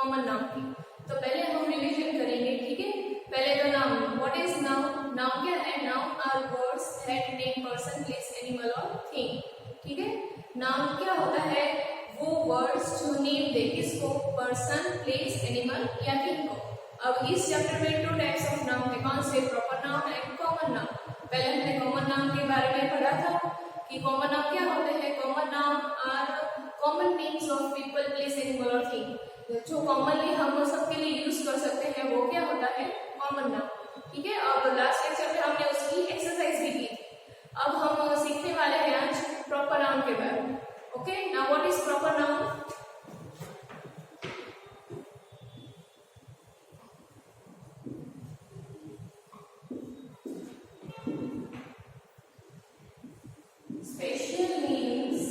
Common noun की। तो पहले हम रिवीजन करेंगे, ठीक है। पहले तो noun, what is noun? Noun क्या है? Noun are words that name person, place, animal और थिंग, ठीक है। नाउन क्या होता है? वो वर्ड्स जो नेम दे किसको? पर्सन, प्लेस, एनिमल या थिंग को। अब इस चैप्टर में 2 टाइप्स ऑफ नाउन है। कौन से? Proper noun and common noun. पहले हमने कॉमन नाउन के बारे में पढ़ा था कि कॉमन नाउन क्या होते हैं। Common noun are common names of people, place, animal और थिंग। जो कॉमनली हम सबके लिए यूज कर सकते हैं वो क्या होता है? कॉमन नाउन, ठीक है। और लास्ट लेक्चर में हमने उसकी एक्सरसाइज भी की थी। अब हम सीखने वाले हैं आज प्रॉपर नाउन के बारे में। Okay, now what is proper noun? Special names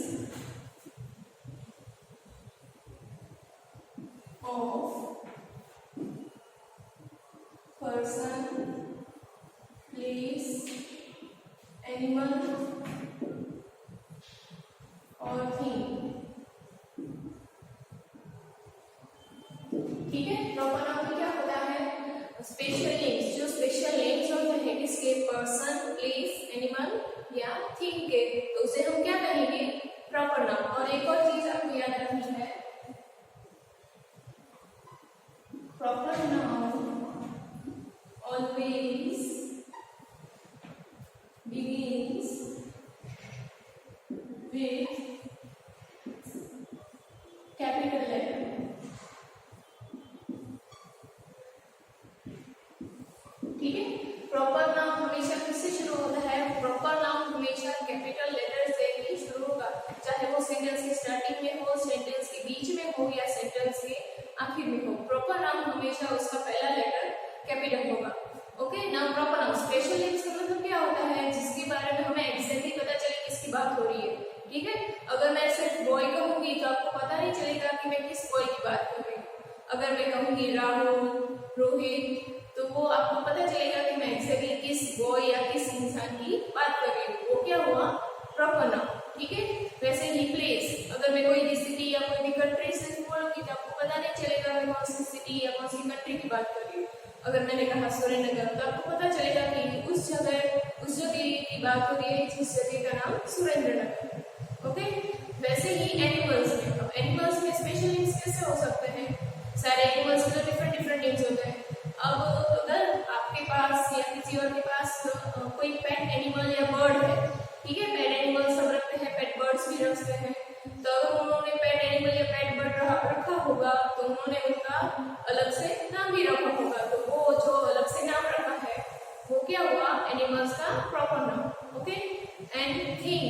of person, place, animal और thing, ठीक है। प्रॉपर नाउन क्या होता है? स्पेशल नेम्स, जो स्पेशल नेम्स होते हैं किसके? पर्सन, प्लेस, एनिमल या थिंग के, तो उसे हम क्या कहेंगे? Proper noun. और एक और चीज आपको याद रखनी है, proper noun always begins with capital letter, ठीक है। प्रॉपर नाउन हमेशा किससे शुरू होता है? प्रॉपर नाउन हमेशा कैपिटल लेटर से ही शुरू होगा, चाहे वो सेंटेंस के स्टार्टिंग में हो, सेंटेंस के बीच में हो या सेंटेंस के आखिर में हो। प्रॉपर नाउन हमेशा उसका पहला लेटर कैपिटल होगा। Okay, now proper noun special names का मतलब क्या होता है? जिसके बारे में हमें एग्जैक्टली पता चले किसकी बात हो रही है, ठीक है। अगर मैं सिर्फ बॉय कहूंगी तो आपको पता नहीं चलेगा कि मैं किस बॉय की बात कर रही हूँ। अगर मैं कहूंगी राहुल, रोहित, तो वो आपको पता चलेगा कि मैं एग्जैक्टली किस बॉय या किस इंसान की बात कर रही हूँ। वो क्या हुआ? प्रॉपर नाउन, ठीक है। वैसे ही प्लेस, अगर मैं कोई भी सिटी या कोई भी कंट्री से बोलूंगी तो आपको पता नहीं चलेगा मैं कौन सी सिटी या कौन सी कंट्री की बात कर रही हूँ। अगर मैंने कहा सुरेंद्रनगर तो आपको पता चलेगा कि उस जगह की बात हो रही है, जिस जगह का नाम सुरेंद्रनगर। ओके, वैसे ही एनिमल्स में, एनिमल्स में स्पेशल नेम्स कैसे हो सकते हैं? सारे एनिमल्स में डिफरेंट नेम्स होते हैं। अब अगर आपके पास या किसी और के पास कोई पेट एनिमल या बर्ड है, ठीक है, पेट एनिमल सब रखते हैं, पेट बर्ड्स भी रखते हैं, तो अगर उन्होंने पेट एनिमल या पेट बर्ड रखा होगा तो उन्होंने उनका अलग से नाम भी रखा होगा, तो वो जो अलग से नाम रखा है वो क्या हुआ? एनिमल्स का प्रॉपर नाम। ओके, एंड थिंग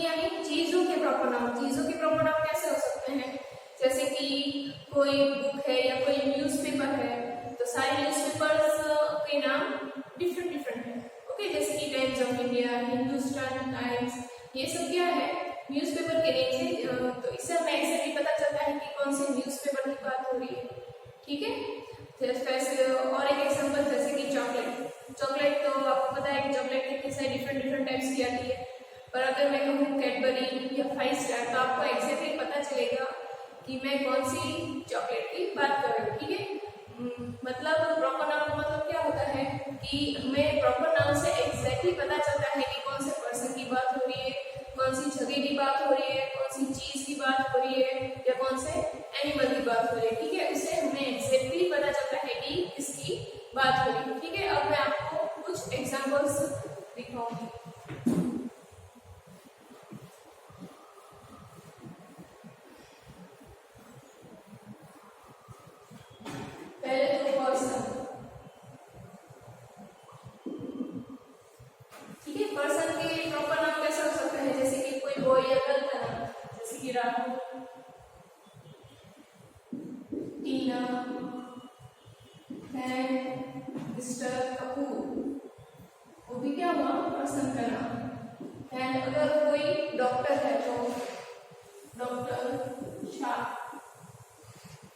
यानी चीजों के प्रॉपर नाम। चीजों के प्रॉपर नाम कैसे हो सकते हैं? जैसे कि कोई बुक है या कोई न्यूज़पेपर है, तो सारे न्यूज़पेपर्स के नाम डिफरेंट है। ओके, जैसे कि times of India, Hindustan times, ये सब क्या है? न्यूज़पेपर के नेम से। तो इससे हमें एक्जेक्टली पता चलता है कि कौन से न्यूज़पेपर की बात हो रही है, ठीक है। जैसे और एक एग्जांपल, जैसे कि चॉकलेट तो आपको पता है कि चॉकलेट कितने सारे डिफरेंट टाइप्स की आती है। पर अगर मैं कहूँ कैडबरी या 5 स्टार तो आपको एक्जेक्टली पता चलेगा कि मैं कौन सी चॉकलेट की बात कर रही हूँ, ठीक है। मतलब प्रॉपर नाउन मतलब क्या होता है कि हमें प्रॉपर नाउन से एग्जैक्टली पता चलता है कि कौन से पर्सन की बात हो रही है, कौन सी जगह की बात हो रही है, कौन सी चीज की बात हो रही है या कौन से एनिमल की बात हो रही है, ठीक है। उससे हमें एग्जैक्टली पता चलता है कि किसकी बात हो रही है, ठीक है। अब मैं आपको कुछ एग्जांपल्स दिखाऊंगी। पहले तो पर्सन, ठीक है। पर्सन के प्रॉपर नाम कैसे हो सकते हैं? जैसे कि कोई बॉय या गर्ल का नाम, जैसे कि राहुल, टीना एंड मिस्टर कपूर, वो भी क्या हुआ? पर्सन का नाम। एंड अगर कोई डॉक्टर है तो डॉक्टर शाह,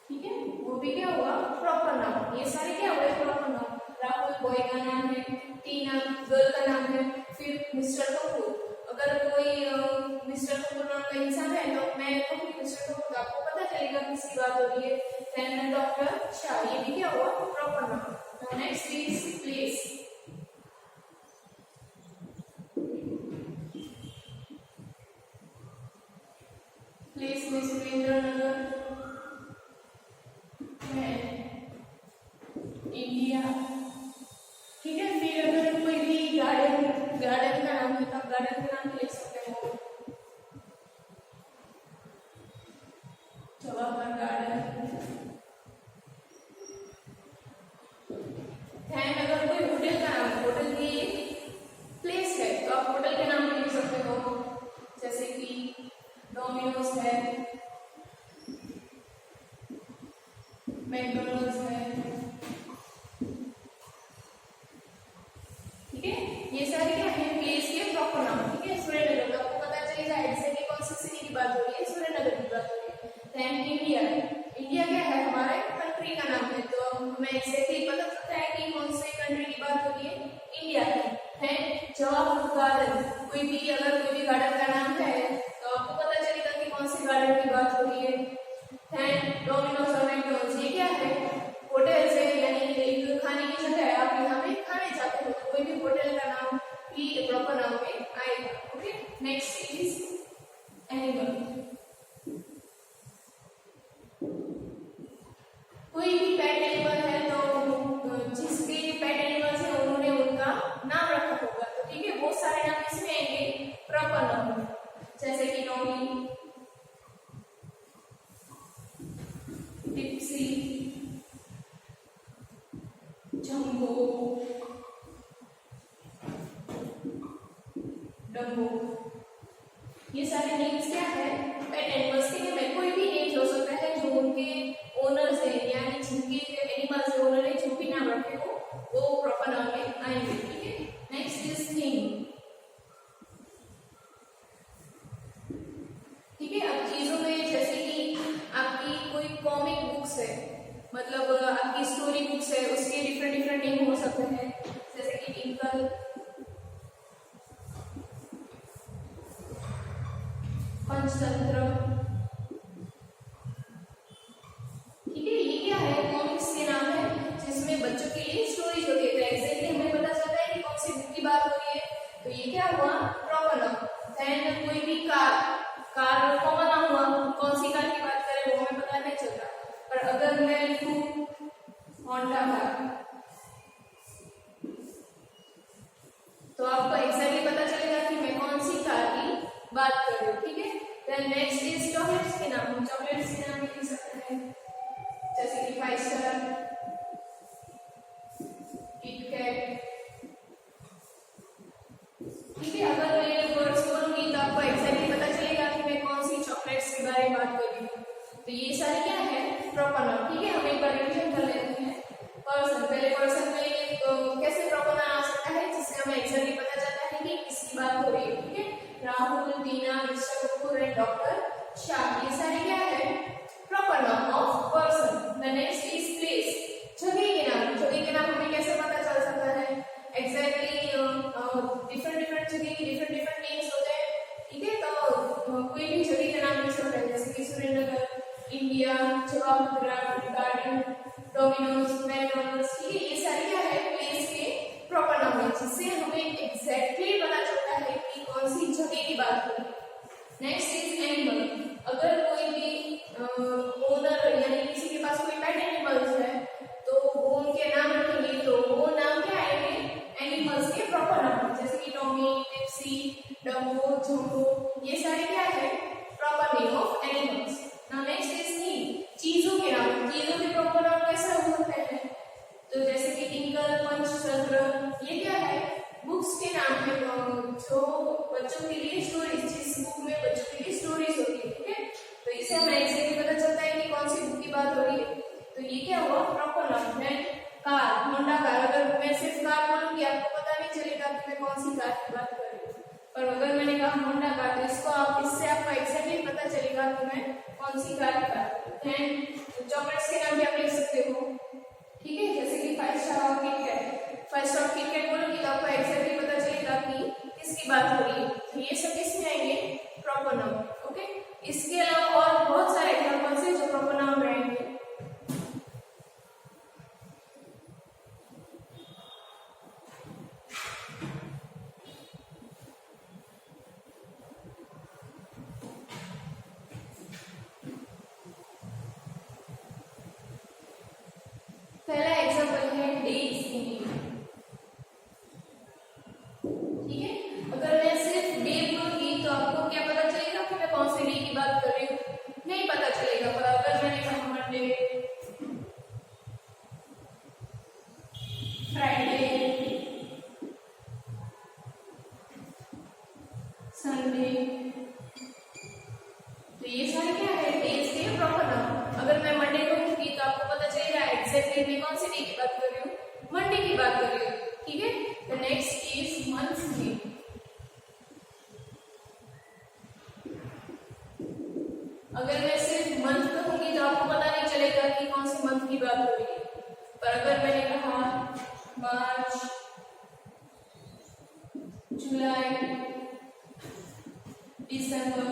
ठीक है, वो भी क्या हुआ? Proper noun. ये सारे क्या हुए? Proper noun. राहुल बॉय का नाम है, टीना गर्ल का नाम है, फिर मिस्टर कपूर, अगर कोई मिस्टर कपूर नाम का इंसान है तो मैं कहूँगी मिस्टर कपूर, आपको पता चलेगा किसकी बात हो रही है। अच्छा, ये भी क्या हुआ proper noun. Next is place. Place में सुरेंद्रनगर है, इंडिया। ठीक है, फिर अगर कोई भी गार्डन गार्डन का नाम है तो गार्डन का नाम लिख सकते हो, जवाहर गार्डन। एंड अगर कोई होटल का नाम, होटल की प्लेस है तो आप होटल के नाम लिख सकते हो, जैसे कि डोमिनोज है, मैकडॉनल्ड्स है। ठीक है, ये सारे क्या है प्लेस के प्रॉपर नाम। ठीक है, सुरेंद्रनगर तो आपको पता चलेगा एग्जैक्टली कौन सी सिटी की बात हो रही है, सुरेंद्रनगर की बात हो रही है। देन इंडिया, इंडिया क्या है हमारा कंट्री का नाम है, तो हमें एग्जैक्टली पता चलता है कि कौन से कंट्री की बात हो रही है, इंडिया की है। जवाहर गार्डन, कोई भी अगर कोई भी गार्डन का नाम है तो आपको पता चलेगा कि कौन से गार्डन की बात हो रही है। डोमिनोज और मैकडॉनल्ड्स, ये क्या है होटल से, यानी एक खाने की जगह है, आप यहाँ पे खाने जाते हो तो कोई भी होटल का नाम भी प्रॉपर नाम में आएगा। Okay, next is animal. कोई भी पेट एनिमल है तो जिसके पेट एनिमल्स है उन्होंने उनका नाम रखा होगा, तो ठीक है बहुत सारे नाम इसमें आएंगे प्रॉपर नाम, जैसे कि नॉमी, टिप्सी, जंबो, डम्बो। ये सारे नेम्स क्या है पेट एनिमल्स के हैं। कोई भी नेम हो सकता है जो उनके ओनर्स है, यानी जिनके एनिमल्स ओनर ने जो भी नाम रखे हो वो प्रॉपर नाम में आएंगे। ठीक है, नेक्स्ट इज थिंग। ठीक है, अब चीजों में जैसे कि आपकी कोई कॉमिक बुक्स है, मतलब आपकी स्टोरी बुक्स है, उसके डिफरेंट डिफरेंट नेम हो सकते हैं, जैसे कि टिंकल, पंचतंत्र। ठीक है, ये क्या है कॉमिक्स के नाम है जिसमें बच्चों के लिए स्टोरीज होती है, तो एग्जैक्टली हमें पता चलता है कि कौन सी बुक की बात हो रही है, तो ये क्या हुआ प्रॉपर नाउन। देन कोई भी कार, कार कॉमन नाउन हुआ, कौन सी कार की बात करें वो हमें पता नहीं चलता, पर अगर मैं लिखूं होंडा कार तो आपको एग्जैक्टली पता चलेगा कि मैं कौन सी कार की बात कर रही हूँ। ठीक है, देन नेक्स्ट इज चॉकलेट्स के नाम। हम चॉकलेट्स के नाम लिख सकते हैं, जैसे कि 5 स्टार, किटकैट। ठीक है, अगर मैं ये वर्ड्स बोलूंगी तो आपको एग्जैक्टली पता चलेगा कि मैं कौन सी चॉकलेट्स के बारे में बात कर रही हूँ, तो ये सारे क्या है प्रॉपर नाउन। ठीक है, हम एक बार रिवीजन कर लेते हैं। पर्सन, पहले पर्सन में तो कैसे प्रॉपर नाउन आ सकता है जिससे हमें एग्जैक्टली पता चलता है कि किसकी बात हो रही है। ठीक है, Rahul, Dina, mister Kapoor and doctor Shah, ये सारे क्या है proper noun of person. The next is place, जगह के नाम। जगह के नाम हमें कैसे पता चल सकता है एग्जैक्टली, डिफरेंट डिफरेंट जगह के डिफरेंट डिफरेंट नेम्स होते हैं। ठीक है, तो कोई भी जगह का नाम लिख सकते हैं, जैसे कि Surendranagar, India, Jawahar garden, Domino's, McDonald's. ठीक है, ये सारे क्या है प्लेस के प्रॉपर नाम है जिससे हमें एग्जैक्टली पता चलता है कि कौन सी जगह की बात हो रही है। Next is animal. अगर कोई भी ओनर यानी किसी के पास कोई पेट एनिमल्स है तो वो उनके नाम रखेंगे, तो वो नाम क्या आएंगे एनिमल्स के प्रॉपर नाम, जैसे कि टॉमी, टिप्सी, डम्बो, जंबो, ये सारे क्या है proper name of animals. Now next is thing, चीजों के नाम। चीजों के प्रॉपर नाम कैसे हो सकते हैं, तो जैसे कि टिंकल, पंचतंत्र, ये क्या है बुक्स के नाम है जो बच्चों के लिए स्टोरीज, जिस बुक में बच्चों के लिए स्टोरीज होती है। ठीक है, तो इससे हमें एग्जैक्टली पता चलता है कि कौन सी बुक की बात हो रही है, तो ये क्या हुआ प्रॉपर नाउन है। कार, होंडा कार, अगर मैं सिर्फ कार बोलूंगी आपको पता नहीं चलेगा कि मैं कौन सी कार की बात कर रही हूँ, पर अगर मैंने कहा होंडा कार तो इससे आपको एग्जैक्टली पता चलेगा कि मैं कौन सी कार की बात कर रही हूँ। चॉकलेट्स के नाम भी आप लिख सकते हो। ठीक है, जैसे कि 5 स्टार किटकैट, 5 स्टार किटकैट बोलूंगी तो आपको एग्जैक्टली पता चलेगा कि किसकी बात हो रही है, तो ये सब इसमें आएंगे प्रॉपर नाउन। ओके, इसके अलावा और बहुत सारे एग्जांपल्स हैं जो प्रॉपर नाउन रहेंगे। पहला एग्जाम्पल है डेज की नेम, ठीक है। अगर मैं सिर्फ डे बोलूंगी तो आपको क्या पता चलेगा कि मैं कौन से डे की बात कर रही हूँ, नहीं पता चलेगा। पर अगर मैंने कहा मंडे, फ्राइडे, संडे, तो ये सारे क्या है, डेज के प्रॉपर नाम। अगर मैं मंडे कहूंगी तो आपको पता चलेगा एग्जैक्टली मैं कौन से डे की बात कर रही हूँ, मंडे की बात कर रही हूँ, ठीक है। The next is month name. अगर मैं सिर्फ मंथ कहूंगी तो आपको पता नहीं चलेगा कि कौन से मंथ की बात हो रही है। पर अगर मैंने कहा मार्च, जुलाई, दिसंबर,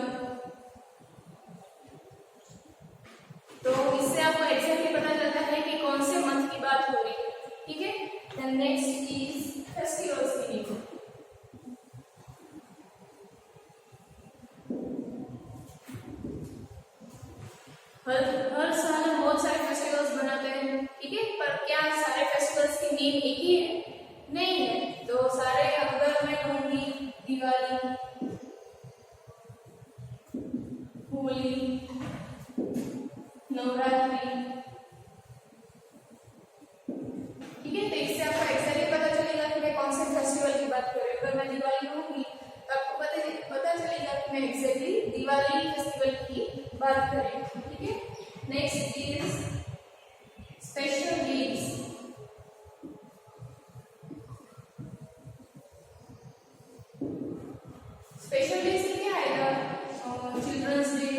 तो इससे आपको एग्जैक्टली पता चलता है कि कौन से मंथ की बात हो रही है, ठीक है। देन नेक्स्ट इज फेस्टिवल्स की नेम। हर साल हम बहुत सारे फेस्टिवल्स बनाते हैं, ठीक है। पर क्या सारे फेस्टिवल्स की नेम एक ही है? नहीं है। तो सारे, अगर मैं कहूंगी दिवाली, होली, नवरात्रि, ठीक है, तो इससे आपको एक्जैक्टली पता चलेगा कि मैं कौन से फेस्टिवल की बात कर रही हूँ। अगर मैं दिवाली कहूंगी तो आपको पता चलेगा कि मैं एक्जैक्टली दिवाली फेस्टिवल की बात कर रही हूँ, ठीक है। Next is special days. Special day से क्या आएगा? चिल्ड्रंस डे,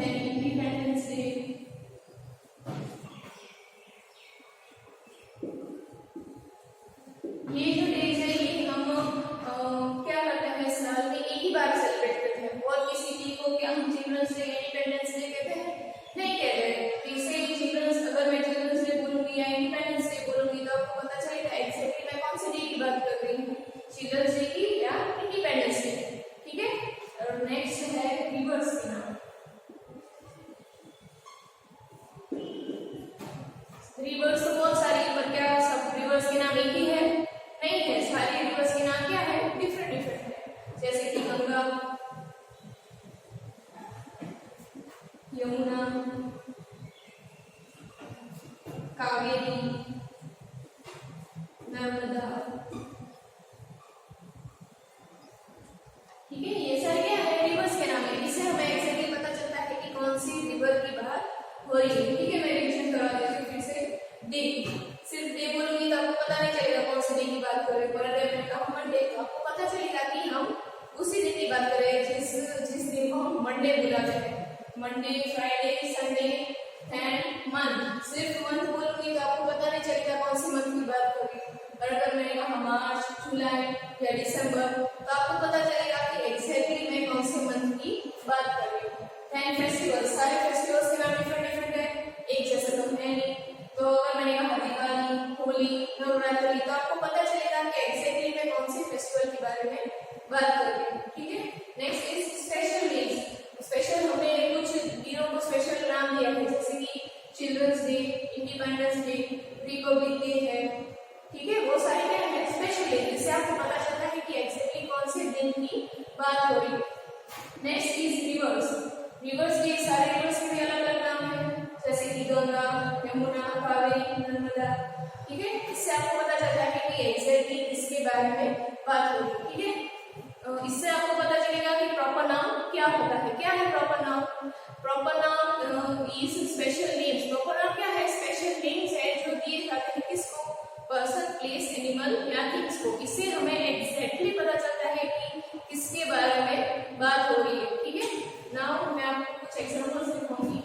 इंडिपेंडेंस डे, ये जो डेज है ये हम क्या करते हैं, साल में एक ही बार सेलिब्रेट करते हैं। और किसी डे को क्या हम चिल्ड्रंस डे, इंडिपेंडेंस डे कहते हैं? नहीं कहते हैं। तो इससे चिल्ड्रंस, अगर मैं चिल्ड्रंस डे बोलूंगी या इंडिपेंडेंस डे बोलूंगी तो आपको पता चलेगा एक्जैक्टली मैं कौन से डे की बात कर रही हूँ, चिल्ड्रंस डे की या इंडिपेंडेंस डे, ठीक है। और नेक्स्ट है रिवर्स के नाम। रिवर्स तो बहुत सारी, पर क्या सब रिवर्स के नाम एक ही है? नहीं है। सारी रिवर्स के नाम क्या है, डिफरेंट डिफरेंट है। जैसे कि गंगा, यमुना, कावेरी, नर्मदा, ठीक है। ये सारे क्या है, रिवर्स के नाम है। इससे हमें एक्जैक्टली पता चलता है कि कौन सी रिवर की बात हो रही है, ठीक है। मैं रिविजन करवा देती हूँ फिर से। डे, सिर्फ डे बोलूंगी तो आपको पता नहीं चलेगा कौन से डे की बात कर रहे हैं। पर अगर मैंने कहा मंडे तो आपको पता चलेगा कि हम उसी दिन की बात कर रहे हैं जिस दिन को हम मंडे बुलाते हैं। Monday, Friday, Sunday and month. सिर्फ मंथ बोलूंगी तो आपको पता नहीं चलेगा कौन सी मंथ की बात कर रही हूँ। और अगर मैंने कहा मार्च, जुलाई या दिसंबर तो आपको पता चलेगा कि एक्जैक्टली मैं कौन से मंथ की बात कर रही हूँ। एंड फेस्टिवल्स, सारे फेस्टिवल्स के नाम डिफरेंट डिफरेंट है, एक जैसा तो है नहीं। तो अगर मैंने कहा दिवाली, होली, नवरात्रि तो आपको पता चलेगा कि एक्जैक्टली मैं कौन से फेस्टिवल के बारे में बात कर रही हूँ, ठीक है। Next is special days. Special, हमने कुछ दिनों को स्पेशल नाम दिया है, जैसे कि children's day, independence day, republic day है, ठीक है। वो सारे क्या है, स्पेशल डे, जिससे आपको पता चलता है कि एक्जैक्टली कौन से दिन की बात हो रही है। Next is reverse. रिवर्स के सारे रिवर्स के भी अलग अलग नाम है, जैसे कि गंगा, यमुना, कावेरी, नर्मदा, ठीक है। इससे आपको पता चलता है कि एक्जैक्टली इसके बारे में बात हो रही है, ठीक है। इससे आपको पता चलेगा कि प्रॉपर नाम क्या होता है। क्या है प्रॉपर नाम? प्रॉपर नाम इज स्पेशल नेम्स। प्रॉपर नाम क्या है? स्पेशल नेम्स है जो दिए जाते हैं किसको, पर्सन, प्लेस, एनिमल या थिंग्स को। इससे हमें एग्जैक्टली पता चलता है कि किसके बारे में बात हो रही है, ठीक है। नाउ मैं आपको कुछ एग्जांपल्स दिखाऊंगी।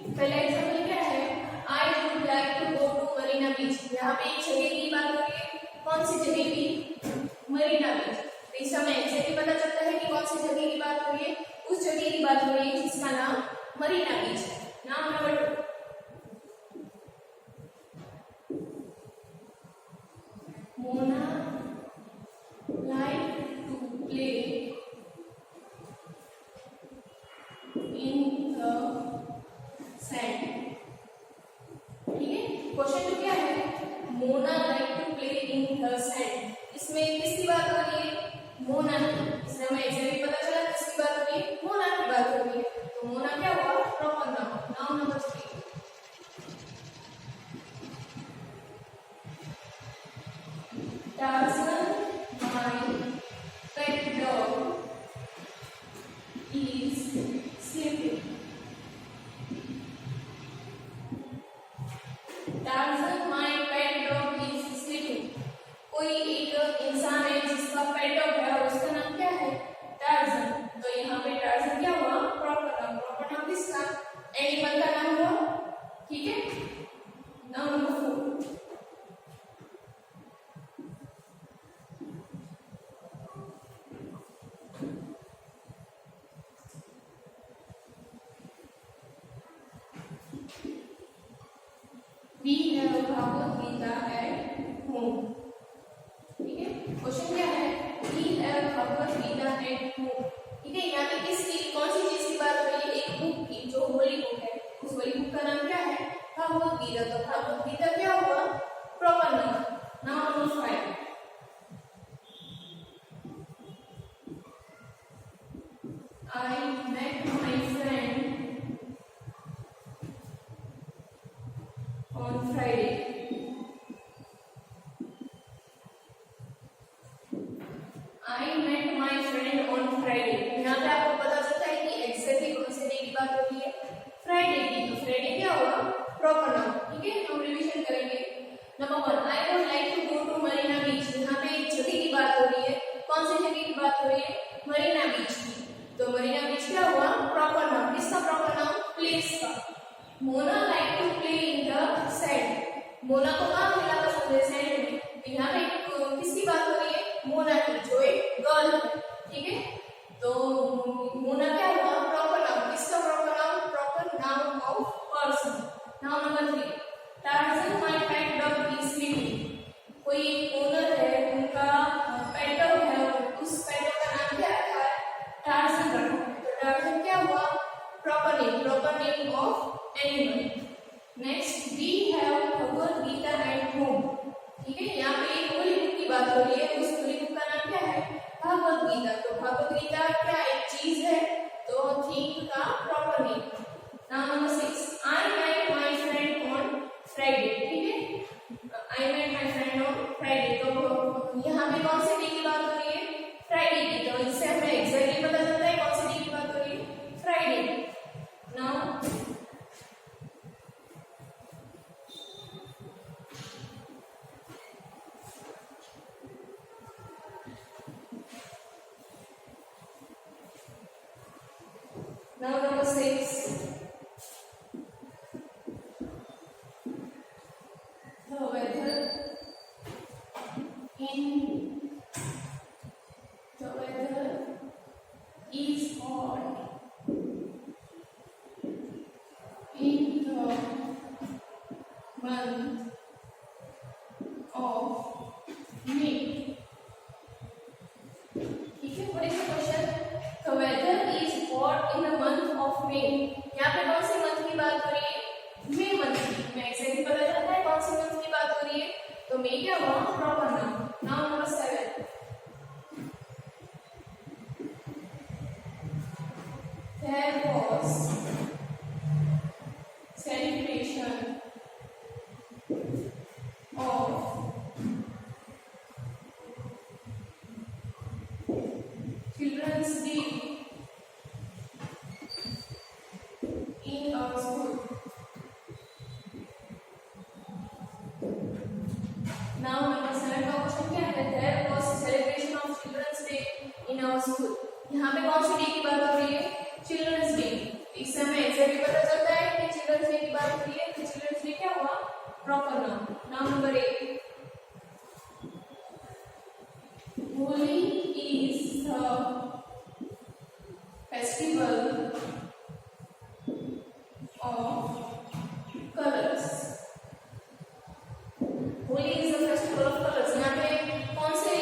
पहला एग्जांपल क्या है, I would like to go to Marina beach. यहाँ पे एक जगह की बात हो रही है, कौन सी जगह की, मरीना बीच। तो इस समय एग्जैक्टली पता चलता है कि कौन सी जगह की बात हो रही है, उस जगह की बात हो रही है जिसका नाम मरीना बीच है। नाम number 2, Mona like to play in the sand। ठीक है, क्वेश्चन तो क्या है, Mona like to play in the sand. इसमें किसकी बात हो रही है, मोना की। इसमें हमें एग्जैक्टली पता चला किसकी बात हो रही है, मोना की बात हो रही है। तो मोना क्या हुआ, proper noun. Noun number 3, Tarzan, my pet dog, is sleeping। Tarzan, my pet dog is sleeping। कोई एक इंसान है जिसका पेट डॉग है और उसका नाम क्या है, टार्जन। तो यहाँ पे टार्जन क्या हुआ, प्रॉपर नाउन। प्रॉपर नाउन किसका, एनिमल का नाम हुआ। ठीक है, noun number 4, We have Bhagavad Gita at home। ठीक है, क्वेश्चन क्या है, We have Bhagavad Gita at home। ठीक है, यहाँ पे किसकी, कौन सी चीज की बात हो रही है, एक बुक की, जो होली बुक है। उस होली बुक का नाम क्या है, भगवद गीता। तो भगवद गीता क्या हुआ, proper noun. Noun number 5, I met my friend on Friday। I met my friend on Friday। यहाँ पे आपको पता चलता है कि एग्जैक्टली कौन से डे की बात हो रही है, फ्राइडे की। तो फ्राइडे क्या हुआ, प्रॉपर नाउन। ठीक है, हम रिवीजन करेंगे। Number 1, I would like to go to Marina beach. यहाँ पे एक जगह की बात हो रही है, कौन सी जगह की बात हो रही है, मरीना बीच की। तो मरीना बीच क्या हुआ, प्रॉपर नाउन। किसका प्रॉपर नाउन, प्लेस का। Mona like to play in the sand. Mona को कहाँ खेलना पसंद है, सैंड में। तो यहाँ पे किसकी बात हो रही है, मोना की, जो एक गर्ल है। ठीक है, तो मोना क्या हुआ, प्रॉपर नाउन। किसका proper noun, proper noun of person. Noun number 3, torsion my pet dog is sleeping. कोई एक ओनर है, उनका पेट डॉग है, उस पेट डॉग का नाम क्या रखा है, टार्जन रखा है। तो टार्जन क्या हुआ, proper name of animal. Next, we have Bhagavad Gita at home. ठीक है, यहाँ पे एक होली बुक की बात हो रही है। उस होली बुक का नाम क्या है, भगवद गीता। तो भगवद गीता क्या एक चीज है, तो थिंग का proper name. Now number 6, I met my friend on Friday. ठीक है, I met my friend on Friday. तो यहाँ पे कौन से डे की बात हो रही है, फ्राइडे की। तो इससे हमें एग्जैक्टली पता चलता है कौन से डे की बात हो रही है, Friday. Now number 6, the weather is hot in the month of May। ठीक है, what is the question? The weather is hot in the month of May। यहाँ पे कौन से मंथ की बात हो रही है, मई मंथ की। मैं एग्जैक्टली पता चलता है कौन से मंथ की बात हो रही है, तो मई क्या हुआ, proper noun. Noun number 7, there was celebration of Children's Day in our school। Now number 7 का क्वेश्चन क्या है, there was celebration of Children's Day in our school। यहाँ पे कौन सी डे की बात हो रही है, चिल्ड्रंस डे। इस समय एग्जैक्टली पता चलता है कि children's festival of colours. Holi is the festival of colours. यहाँ पे कौन से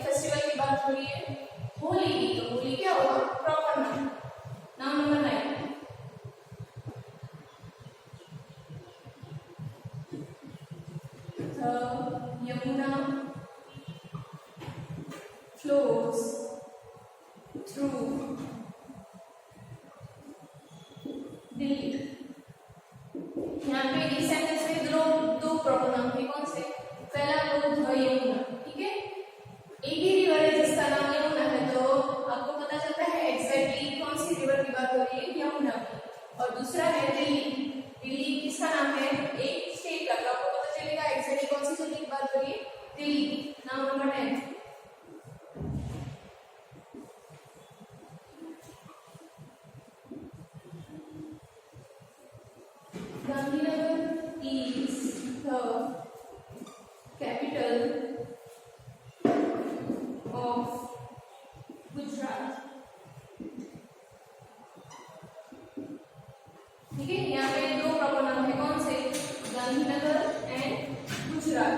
फेस्टिवल की बात हो रही है? होली की। तो होली क्या होगा? Proper noun. Noun number 9, the Yamuna flows through Delhi। यहाँ पे इस सेंटेंस में दो प्रॉपर नाउन है। कौन से? पहला तो द यमुना, ठीक है। एक ही रिवर है जिसका नाम यमुना है, तो आपको पता चलता है एग्जैक्टली कौन सी रिवर की बात हो रही है? यमुना की। और दूसरा है दिल्ली। दिल्ली किसका नाम है? एक स्टेट का। तो आपको पता चलेगा एग्जैक्टली कौन सी सिटी की बात हो रही है? दिल्ली। नाम number 10, Gandhinagar is the capital of Gujarat. ठीक है, यहाँ पे दो प्रॉपर नाम है। कौन से? गांधीनगर एंड गुजरात।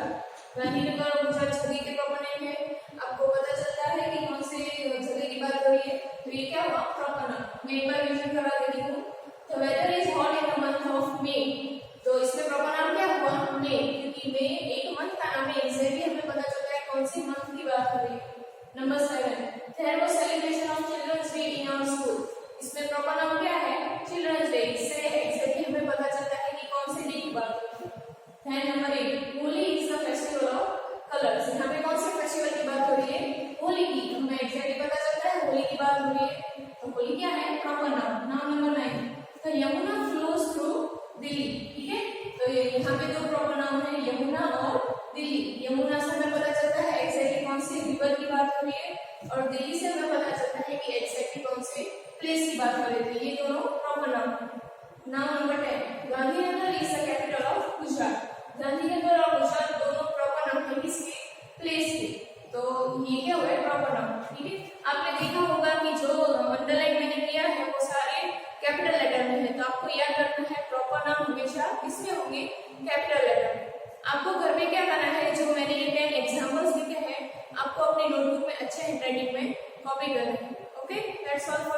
गांधीनगर और गुजरात जगह के प्रॉपर नेम है। आपको पता चलता है कि कौन से जगह की बात हो रही है। तो ये क्या हुआ? प्रॉपर नाम। मैं एक बार रिवीजन करा देती हूँ। The weather is hot in the month of May। तो इसमें प्रॉपर नाम क्या हुआ? मे, क्योंकि मे एक मंथ का नाम है। एग्जैक्टली हमें पता चलता है कौन सी मंथ की बात हो रही है। Number 7, there was celebration of children's day in our school। इसमें प्रॉपर नाम क्या है? Children's day. इससे एग्जैक्टली हमें पता चलता है कि कौन से डे की बात हो रही है। Number 8, Holi is the festival of colours. यहाँ पे कौन से फेस्टिवल की बात हो रही है? होली की। तो हमें एग्जैक्टली पता चलता है होली की बात हो रही है। तो होली क्या है? प्रॉपर नाम। नाम नंबर 9, तो यमुना फ्लोज थ्रू दिल्ली। ठीक है, तो यहाँ पे दो प्रॉपर नाम है, यमुना और दिल्ली। यमुना से हमें पता चलता है एग्जैक्टली कौन सी रिवर की बात हो रही है, और दिल्ली से हमें पता चलता है कि एग्जैक्टली कौन से प्लेस की बात हो रही है। ये दोनों प्रॉपर नाम है। नाम number 10, Gandhinagar is the capital of Gujarat. Gandhinagar और गुजरात दोनों प्रॉपर नाम है किसके? प्लेस के। तो ये क्या हुआ? प्रॉपर नाम। ठीक है, आपने देखा होगा कि जो अंडरलाइन मैंने किया है वो सारे कैपिटल लेटर में है। तो आपको याद रखना है प्रॉपर नाम हमेशा किसमें होंगे? कैपिटल लेटर में। आपको घर में क्या करना है? जो मैंने ये 10 एग्जांपल्स लिखे हैं, आपको अपने नोटबुक में अच्छे हैंडराइटिंग में कॉपी करना है। Okay, that's all.